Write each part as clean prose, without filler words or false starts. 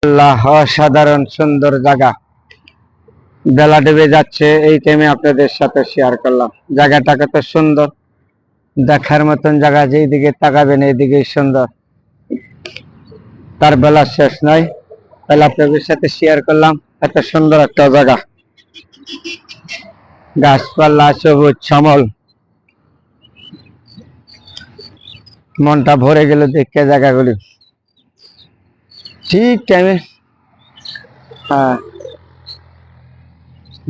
আল্লাহ, অসাধারণ সুন্দর জায়গা। বেলা ডুবে যাচ্ছে, এই টাইমে আপনাদের সাথে শেয়ার করলাম। জায়গাটা কত সুন্দর, দেখার মতন জায়গা। যেই দিকে তাকাবেন এইদিকেই সুন্দর, তার বেলা শেষ নয়। তাহলে আপনাদের সাথে শেয়ার করলাম এত সুন্দর একটা জায়গা, গাছপালা সবুজ শ্যামল, মনটা ভরে গেল দেখে জায়গাগুলি। ঠিক টাইমে, হ্যাঁ,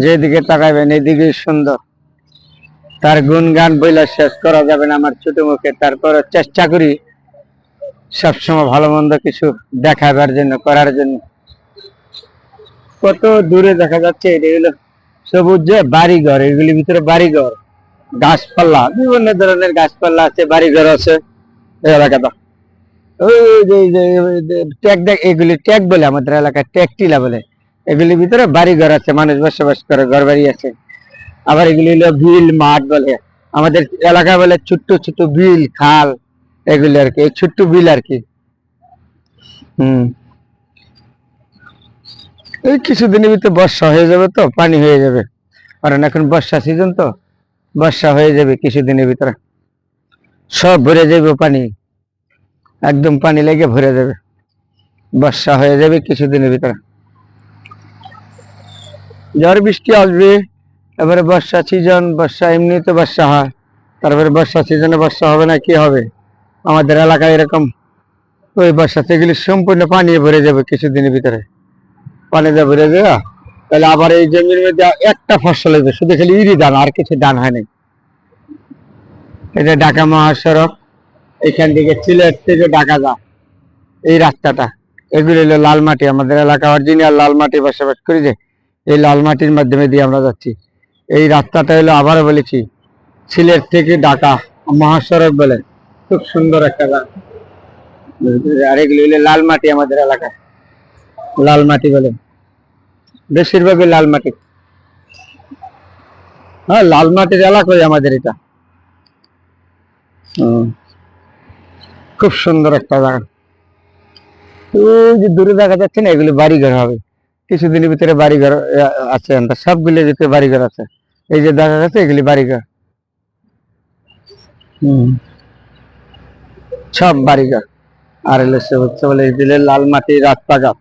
যেদিকে তাকাবেন এদিকে সুন্দর। তার গুণগান বইলা শেষ করা যাবে না আমার ছোট মুখে। তারপরে চেষ্টা করি সবসময় ভালো মন্দ কিছু দেখাবার জন্য, করার জন্য। কত দূরে দেখা যাচ্ছে, এটা হলো সবুজ যে বাড়িঘর, এগুলির ভিতরে বাড়িঘর, গাছপালা, বিভিন্ন ধরনের গাছপালা আছে, বাড়িঘর আছে এই এলাকাটা। ওই যে ট্যাগ দেখ, এগুলি ট্যাগ বলে আমাদের এলাকায়, ট্যাগ টিলা বলে। এগুলির ভিতরে বাড়িঘর আছে, মানুষ বসবাস করে, ঘর বাড়ি আছে। আবার এগুলি হলো বিল মাঠ বলে, আমাদের এলাকায় বলে ছোট্ট ছোট্ট বিল খাল, এগুলি আর কি, ছোট্ট বিল আর কি। এই কিছুদিনের ভিতরে বর্ষা হয়ে যাবে, তো পানি হয়ে যাবে, কারণ এখন বর্ষা সিজন, তো বর্ষা হয়ে যাবে কিছুদিনের ভিতরে, সব ভরে যাবে পানি, একদম পানি লেগে ভরে যাবে, বর্ষা হয়ে যাবে কিছুদিনের ভিতরে। ঝড় বৃষ্টি আসবে, এবারে বর্ষা সিজন, বর্ষা এমনিতে বর্ষা হয়, তারপরে বর্ষা সিজনে বর্ষা হবে না, কি হবে? আমাদের এলাকায় এরকম ওই বর্ষা সেগুলি সম্পূর্ণ পানি ভরে যাবে কিছুদিনের ভিতরে, পানিতে ভরে যাবে। তাহলে আবার এই জমির মধ্যে একটা ফসল হইবে, শুধু খালি ইরি ধান, আর কিছু ধান হয় নাই। এটা ঢাকা মহাসড়ক, এখান থেকে সিলেট থেকে ঢাকা যায় এই রাস্তাটা। এগুলি হলো লাল মাটি, আমাদের এলাকা অরিজিনাল লাল মাটি বসবাস করি, যে এই লাল মাটির মাধ্যমে দিয়ে আমরা যাচ্ছি। এই রাস্তাটা হলো, আবারও বলেছি, সিলেট থেকে ঢাকা মহাসড়ক বলে, খুব সুন্দর একটা রাস্তা। আর এগুলি হলো লাল মাটি, আমাদের এলাকায় লাল মাটি বলে, বেশিরভাগই লাল মাটি। হ্যাঁ, লাল মাটির এলাকায় আমাদের এটা। খুব সুন্দর একটা জায়গা। ওই যে দূরে দেখা যাচ্ছে না, এগুলো বাড়িঘর হবে কিছুদিনের ভিতরে, বাড়িঘর আছে, সবগুলোর ভিতরে বাড়িঘর আছে। এই যে দেখা যাচ্ছে এগুলি বাড়িঘর, সব বাড়িঘর। আর এলো সে হচ্ছে বলে লাল মাটির রাস্তাঘাট,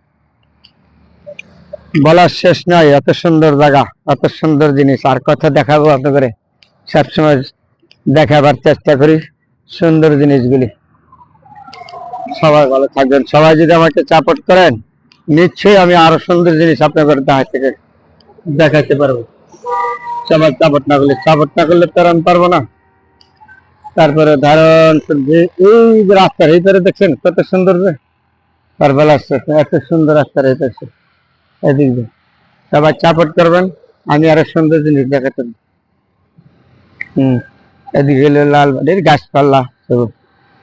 বলার শেষ নয়। এত সুন্দর জায়গা, এত সুন্দর জিনিস, আর কথা দেখাবো আপনাদের, সবসময় দেখাবার চেষ্টা করি সুন্দর জিনিসগুলি। সবাই ভালো থাকবেন, সবাই যদি আমাকে সাপোর্ট করেন, নিশ্চয়ই আমি আরো সুন্দর জিনিস আপনাদের দেখাতে পারবো। সবাই সাপোর্ট না করলে তো আমি পারবো না। তারপরে ধারণ এই যে রাস্তার ভিতরে দেখছেন কত সুন্দর, তার বেলা এত সুন্দর রাস্তার ভিতরে, এদিক দিয়ে সবাই সাপোর্ট করবেন, আমি আরো সুন্দর জিনিস দেখাতে। এদিকে হলো লাল মাটির গাছপালা,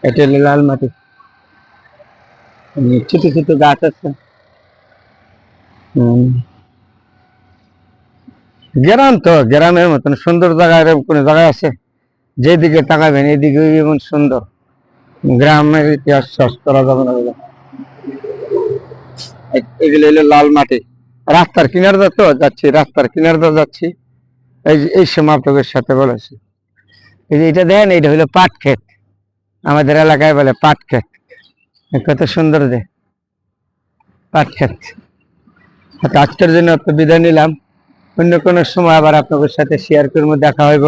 এটা হলো লাল মাটি, ছোট ছোট গাছ আছে। গ্রাম তো, গ্রামের মতন সুন্দর জায়গা কোন জায়গায় আছে? যেদিকে তাকাবেন এদিকে এমন সুন্দর। গ্রামের ইতিহাস শেষ করা যাবে না। এগুলো হলো লাল মাটি, রাস্তার কিনার তো যাচ্ছি, রাস্তার কিনার দিয়ে যাচ্ছি। এই সময় আপনাদের সাথে বলেছি, এই যে এটা দেখেন, এটা হলো পাট ক্ষেত, আমাদের এলাকায় বলে পাট ক্ষেত। কত সুন্দর যে পাট ক্ষেত। আজকের জন্য বিদায় নিলাম, অন্য কোনো সময় আবার আপনাদের সাথে শেয়ার করবো, দেখা হইব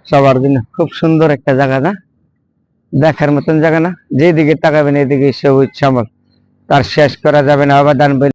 সবার জন্য। খুব সুন্দর একটা জায়গা না, দেখার মতন জায়গা না? যেদিকে তাকাবেন এদিকে সবুজ শ্যামল, তার শেষ করা যাবে না। আবার